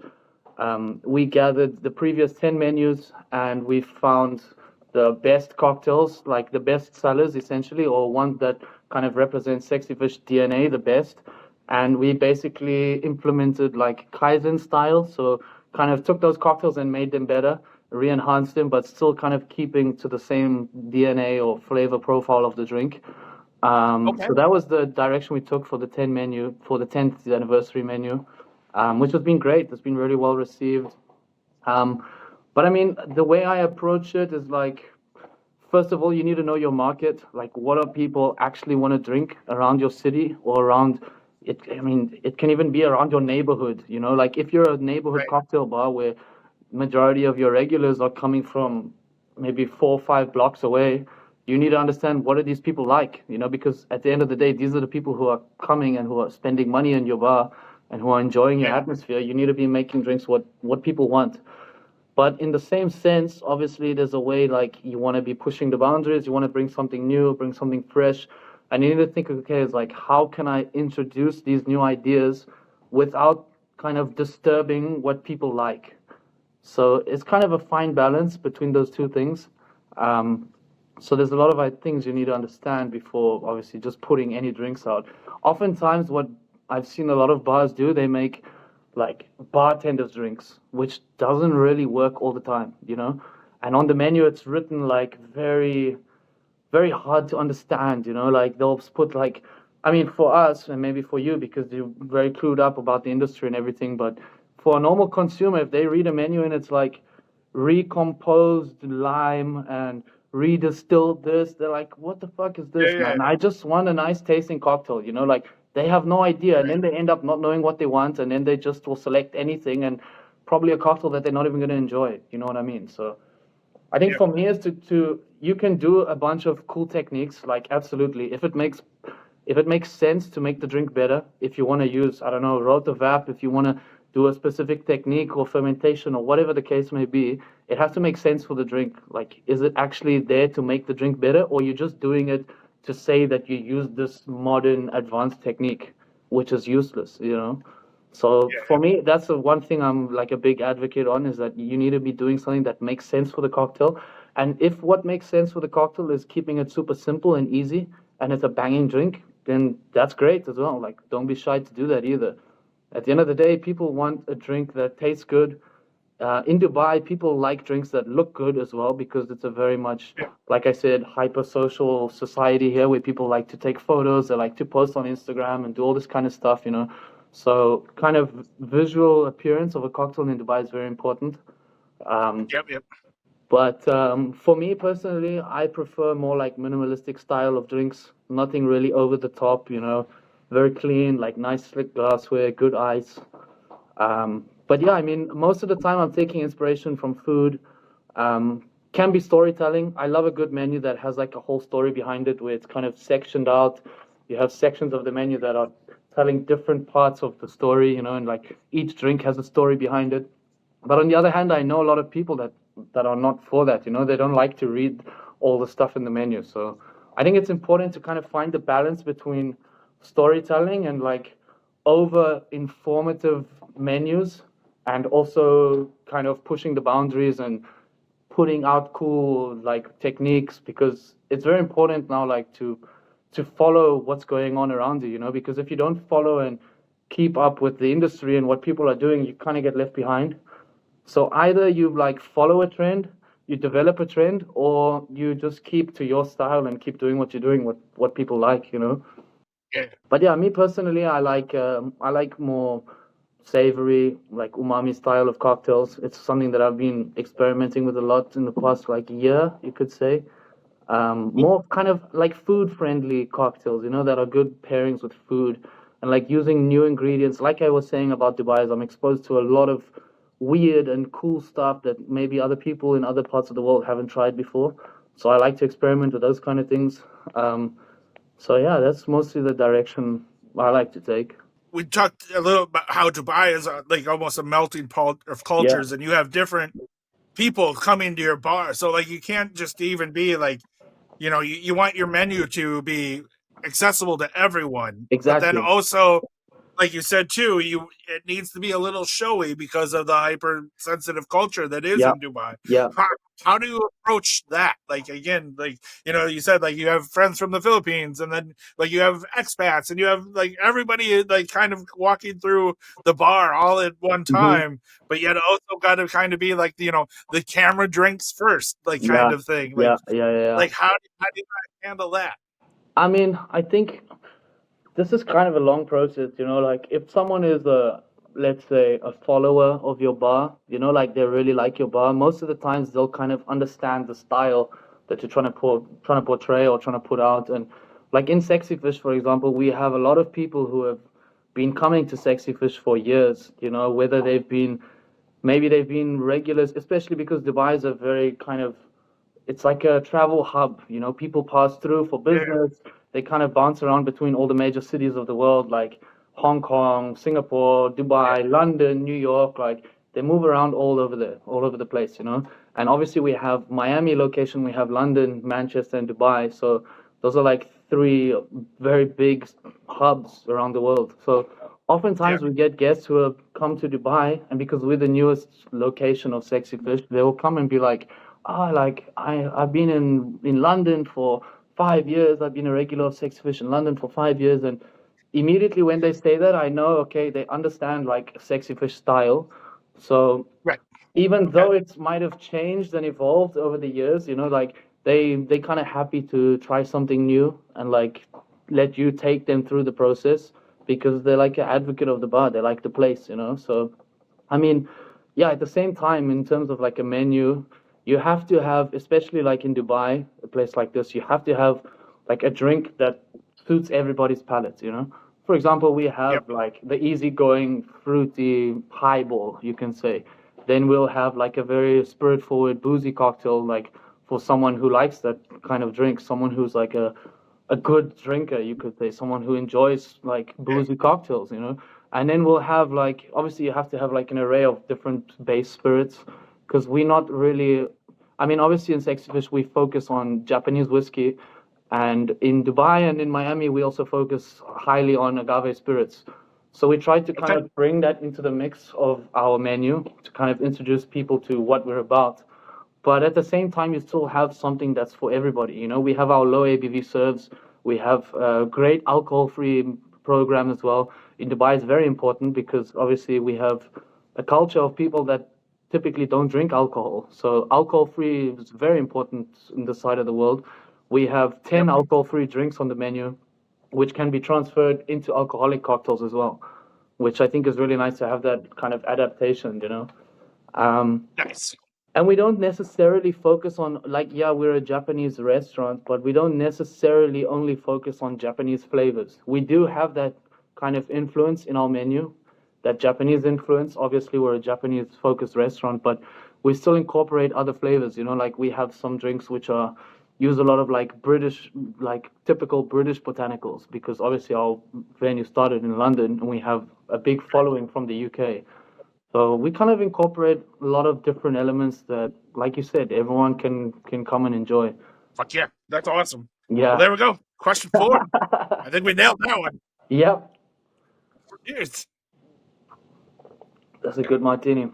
we gathered the previous 10 menus and we found the best cocktails, like the best sellers essentially, or ones that kind of represent Sexy Fish DNA the best. And we basically implemented like Kaizen style. So kind of took those cocktails and made them better, re-enhanced them, but still kind of keeping to the same DNA or flavor profile of the drink. Okay. So that was the direction we took for the 10 menu, for the 10th anniversary menu, which has been great. It's been really well received. Um, but I mean, the way I approach it is like, first of all, you need to know your market. Like, what are people actually want to drink around your city or around it? I mean, it can even be around your neighborhood. You know, like if you're a neighborhood Right. cocktail bar where majority of your regulars are coming from maybe 4 or 5 blocks away, you need to understand what are these people like. You know, because at the end of the day, these are the people who are coming and who are spending money in your bar and who are enjoying your Yeah. atmosphere. You need to be making drinks what people want. But in the same sense, obviously, there's a way like you want to be pushing the boundaries, you want to bring something new, bring something fresh. And you need to think, okay, it's like, how can I introduce these new ideas without kind of disturbing what people like? So it's kind of a fine balance between those two things. Um, so there's a lot of things you need to understand before obviously just putting any drinks out. Oftentimes, what I've seen a lot of bars do, they make like bartenders drinks, which doesn't really work all the time, you know. And on the menu, it's written like very hard to understand, you know, like they'll put like, I mean, for us and maybe for you because you're very clued up about the industry and everything, but for a normal consumer, if they read a menu and it's like recomposed lime and redistilled this, they're like, what the fuck is Yeah. this, Yeah. man? I just want a nice tasting cocktail, you know, like they have no idea and Right. then they end up not knowing what they want and then they just will select anything and probably a cocktail that they're not even going to enjoy, you know what I mean? So I think Yeah. for me is to you can do a bunch of cool techniques, like absolutely. If it makes sense to make the drink better, if you want to use, I don't know, rotovap, if you want to do a specific technique or fermentation or whatever the case may be, it has to make sense for the drink. Like, is it actually there to make the drink better, or you're just doing it to say that you use this modern advanced technique, which is useless, you know? So Yeah. for me, that's the one thing I'm like a big advocate on is that you need to be doing something that makes sense for the cocktail. And if what makes sense for the cocktail is keeping it super simple and easy and it's a banging drink, then that's great as well. Like don't be shy to do that either. At the end of the day, people want a drink that tastes good. In Dubai, people like drinks that look good as well because it's a very much, Yeah. like I said, hyper social society here where people like to take photos, they like to post on Instagram and do all this kind of stuff, you know. So, kind of visual appearance of a cocktail in Dubai is very important. Um, Yep. Yep. but for me personally, I prefer more like minimalistic style of drinks. Nothing really over the top, you know, very clean, like nice slick glassware, good ice. But yeah, I mean, most of the time I'm taking inspiration from food. Can be storytelling. I love a good menu that has like a whole story behind it where it's kind of sectioned out. You have sections of the menu that are telling different parts of the story, you know, and like each drink has a story behind it. But on the other hand, I know a lot of people that are not for that, you know, they don't like to read all the stuff in the menu. So I think it's important to kind of find the balance between storytelling and like over informative menus and also kind of pushing the boundaries and putting out cool like techniques because it's very important now like to follow what's going on around you, you know, because if you don't follow and keep up with the industry and what people are doing, you kind of get left behind. So either you like follow a trend, you develop a trend, or you just keep to your style and keep doing what you're doing, what people like, you know. Yeah. But yeah, me personally, I like more savory, like umami style of cocktails. It's something that I've been experimenting with a lot in the past like year, you could say. More kind of like food friendly cocktails, you know, that are good pairings with food and like using new ingredients. Like I was saying about Dubai, is I'm exposed to a lot of weird and cool stuff that maybe other people in other parts of the world haven't tried before. So I like to experiment with those kind of things. Um, So yeah, that's mostly the direction I like to take. We talked a little about how Dubai is like almost a melting pot of Yeah, cultures, and you have different people coming to your bar. So like you can't just even be like, you want your menu to be accessible to everyone, but then exactly. also, like you said too, it needs to be a little showy because of the hypersensitive culture that is Yeah, in Dubai. yeah. How do you approach that? Like again, like you said, like you have friends from the Philippines, and then like you have expats, and you have like everybody like kind of walking through the bar all at one Hmm. time, but yet also got to kind of be like the camera drinks first, like Yeah, kind of thing. yeah, yeah, yeah, yeah. Like how do you guys handle that? I mean, I think this is kind of a long process, like if someone is let's say a follower of your bar, like they really like your bar, most of the times they'll kind of understand the style that you're trying to portray or trying to put out. And like in Sexy Fish, for example, we have a lot of people who have been coming to Sexy Fish for years, whether maybe they've been regulars, especially because Dubai is a very kind of it's like a travel hub. People pass through for Yeah, business. They kind of bounce around between all the major cities of the world, like Hong Kong, Singapore, yeah, Dubai, London, New York. Like they move around all over the place. And obviously we have Miami location, we have London, Manchester, and Dubai. So those are like three very big hubs around the world. So yeah, oftentimes we get guests who have come to Dubai, and because we're the newest location of Sexy Fish, they will come and be like, like I've been in London for 5 years. I've been a regular of Sexy Fish in London for 5 years, and immediately when they say that, I know, okay, they understand like Sexy Fish style. So right. even Okay. though it might have changed and evolved over the years, like they kind of happy to try something new and like let you take them through the process because they're like an advocate of the bar. They like the place. So I mean, yeah, at the same time, in terms of like a menu, you have to have, especially like in Dubai, a place like this, you have to have like a drink that suits everybody's palate. For example, we Yep. have like the easygoing, fruity highball, you can say. Then we'll have like a very spirit-forward, boozy cocktail, like for someone who likes that kind of drink, someone who's like a good drinker, you could say, someone who enjoys like Yeah. boozy cocktails. And then we'll have like obviously you have to have like an array of different base spirits because we're not really. I mean, obviously in Sexy Fish we focus on Japanese whiskey, and in Dubai and in Miami we also focus highly on agave spirits. So we try to kind Okay. of bring that into the mix of our menu to kind of introduce people to what we're about. But at the same time, you still have something that's for everybody. We have our low ABV serves. We have a great alcohol-free program as well. In Dubai, it's very important because obviously we have a culture of people that typically don't drink alcohol. So alcohol-free is very important in this side of the world. We have 10 Yep. alcohol-free drinks on the menu, which can be transferred into alcoholic cocktails as well, which I think is really nice to have that kind of adaptation. Um, Nice. and we don't necessarily focus on, like, yeah, we're a Japanese restaurant, but we don't necessarily only focus on Japanese flavors. We do have that kind of influence in our menu, that Japanese influence. Obviously, we're a Japanese focused restaurant, but we still incorporate other flavors, like we have some drinks which are use a lot of like British, like typical British botanicals, because obviously our venue started in London and we have a big following from the UK. So we kind of incorporate a lot of different elements that, like you said, everyone can come and enjoy. Fuck yeah. That's awesome. Well, Yeah. there we go. Question 4. I think we nailed that one. Yep. Cheers. That's a good martini.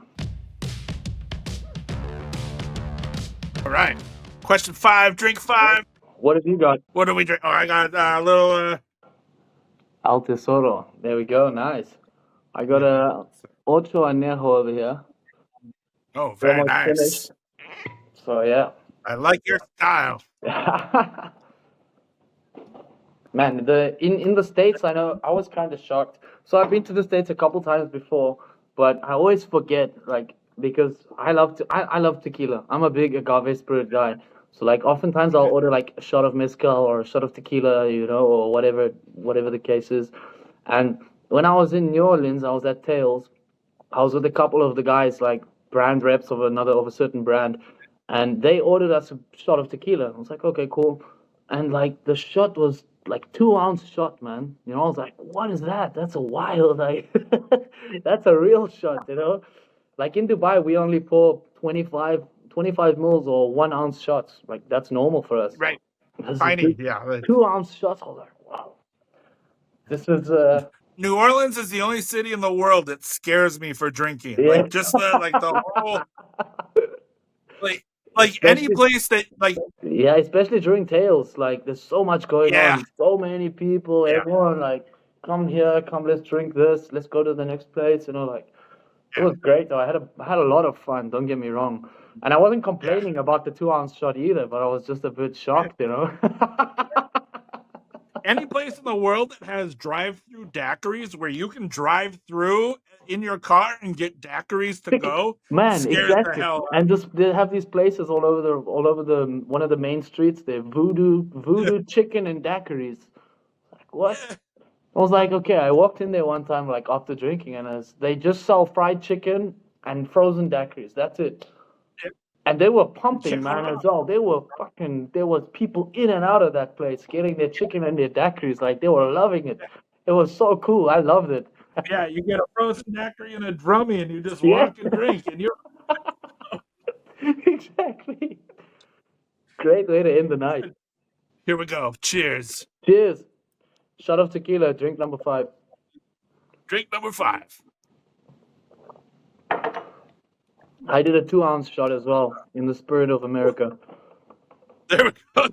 All right. Question 5. Drink 5. What have you got? What do we drink? Oh, I got a little. Al Tesoro. There we go. Nice. I got a Ocho Anejo over here. Oh, very Almost finished. nice. So yeah. I like your style. Man, in the States, I know I was kind of shocked. So I've been to the States a couple times before, but I always forget, like, because I love tequila. I'm a big agave spirit guy. So like oftentimes I'll order like a shot of mezcal or a shot of tequila, or whatever the case is. And when I was in New Orleans, I was at Tails. I was with a couple of the guys, like brand reps of a certain brand, and they ordered us a shot of tequila. I was like, okay, cool. and like the shot was like 2 ounce shot, man. You know, I was like, what is that? That's a wild, like, that's a real shot, you know? Like in Dubai, we only pour 25 mils or 1 ounce shots. Like that's normal for us. Right. This is Tiny. Yeah. 2 ounce shots. I was like, wow, this is, New Orleans is the only city in the world that scares me for drinking. yeah, Like just the whole like any especially, place that like yeah, especially during tails. Like there's so much going yeah, on, so many people, yeah, everyone like, come here, come, let's drink this, let's go to the next place, you know, like. It yeah, was great though. I had a lot of fun. Don't get me wrong, and I wasn't yeah. complaining about the 2 ounce shot either. But I was just a bit shocked, you know. Any place in the world that has drive-through daiquiris where you can drive through in your car and get daiquiris to go Man, scares the exactly. hell And just they have these places all over the one of the main streets. They're voodoo chicken and daiquiris. Like out. what? I was like, okay. I walked in there one time, like after drinking, and they just sell fried chicken and frozen daiquiris. That's it. And they were pumping, man, as well. They were fucking, there was people in and out of that place getting their chicken and their daiquiris. Like, they were loving it. It was so cool. I loved it. Yeah, you get a frozen daiquiri and a drummy, and you just Yeah, walk and drink, and you're exactly. Great way to end the night. here. We go. Cheers. Cheers. Shot of tequila, drink number 5. Drink number 5. I did a 2 ounce shot as well, in the spirit of America. There we go.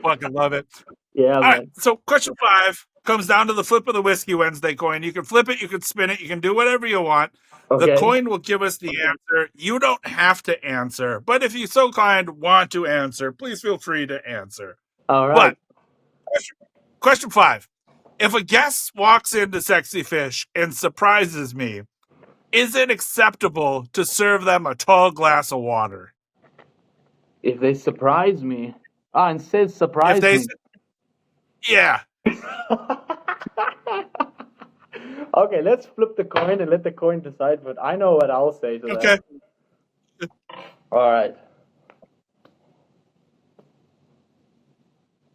Fucking love it. Yeah, All right. man. So question 5 comes down to the flip of the Whiskey Wednesday coin. You can flip it, you can spin it, you can do whatever you want. The Okay. coin will give us the answer. You don't have to answer, but if you so kind want to answer, please feel free to answer. All right. But question 5. If a guest walks into Sexy Fish and surprises me, is it acceptable to serve them a tall glass of water? If they surprise me. And says If surprise they me. yeah. Okay, let's flip the coin and let the coin decide, but I know what I'll say to Okay. that. All right.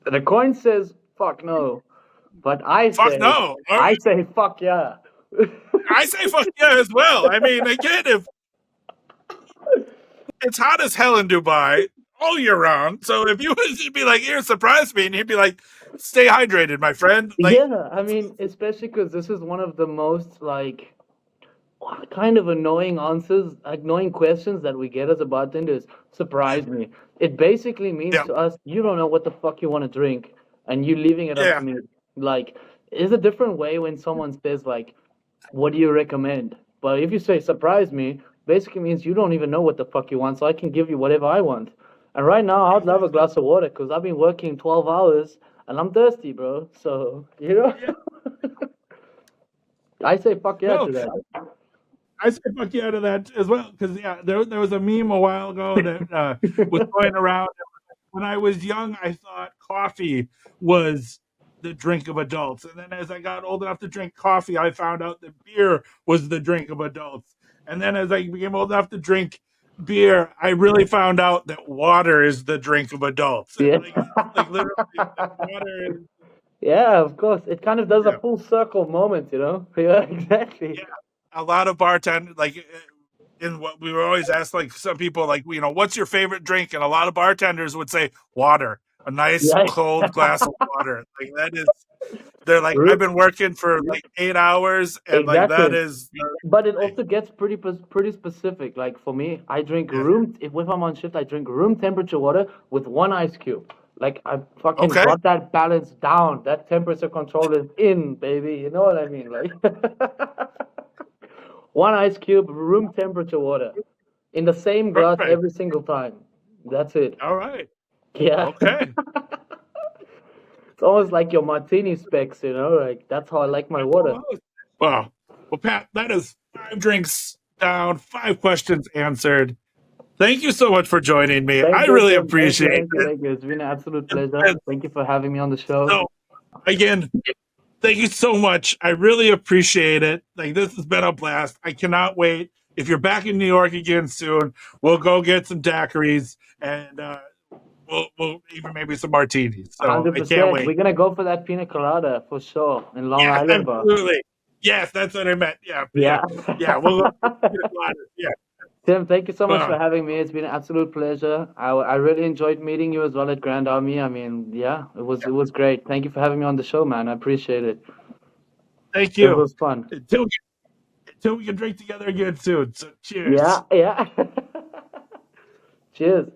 The coin says fuck no, but Fuck no. All I right. say fuck yeah. I say fuck yeah as well. I mean, again, if it's hot as hell in Dubai all year round, so if you'd be like, here, surprise me, and he'd be like, stay hydrated, my friend. Like, Yeah, I mean, especially because this is one of the most like kind of annoying questions that we get as a bartender is surprise me. It basically means yeah, to us, you don't know what the fuck you want to drink and you leaving it up yeah, to me. Like, it's a different way when someone says like, what do you recommend? But if you say surprise me, basically means you don't even know what the fuck you want, so I can give you whatever I want. And right now, I'd love a glass of water because I've been working 12 hours and I'm thirsty, bro. So, you know, yeah. I say fuck yeah No, to that. I say fuck yeah to that as well, because yeah, there was a meme a while ago that was going around. When I was young, I thought coffee was the drink of adults, and then as I got old enough to drink coffee, I found out that beer was the drink of adults. And then as I became old enough to drink beer, I really found out that water is the drink of adults. Yeah. Like literally, like water is Yeah, of course. It kind of does a yeah, full circle moment, you know? Yeah, exactly. yeah. A lot of bartenders like. In what we were always asked, like some people, like what's your favorite drink? And a lot of bartenders would say water, a nice Yeah. cold glass of water. Like that is, they're like, Ru- I've been working for like 8 hours, and like that Exactly. is, But it also gets pretty specific. Like for me, I drink yeah. if I'm on shift, I drink room temperature water with 1 ice cube. Like I fucking Okay, got that balance down. That temperature control is in, baby. You know what I mean? Like 1 ice cube, room temperature water in the same glass perfect. every single time. That's it. All right. Yeah. Okay. It's almost like your martini specs, you know? Like that's how I like my water. Wow. Well, Pat, that is 5 drinks down, 5 questions answered. Thank you so much for joining me. Thank I you, really Tim. appreciate it. Thank you. It's been an absolute pleasure. And Thank you for having me on the show. so, again, thank you so much. I really appreciate it. Like, this has been a blast. I cannot wait. If you're back in New York again soon, we'll go get some daiquiris and we'll even maybe some martinis. So I can't 100%. wait. We're gonna go for that pina colada for sure in Long Yes, Island, bro. absolutely. Yes, that's what I meant. Yeah, yeah, Yeah. yeah. We'll go for pina coladas. Yeah. Tim, thank you so much Uh, for having me. It's been an absolute pleasure. I really enjoyed meeting you as well at Grand Army. I mean, yeah, it was great. Thank you for having me on the show, man. I appreciate it. thank It you. was fun. Until we can drink together again soon. So cheers. Yeah, yeah. Cheers.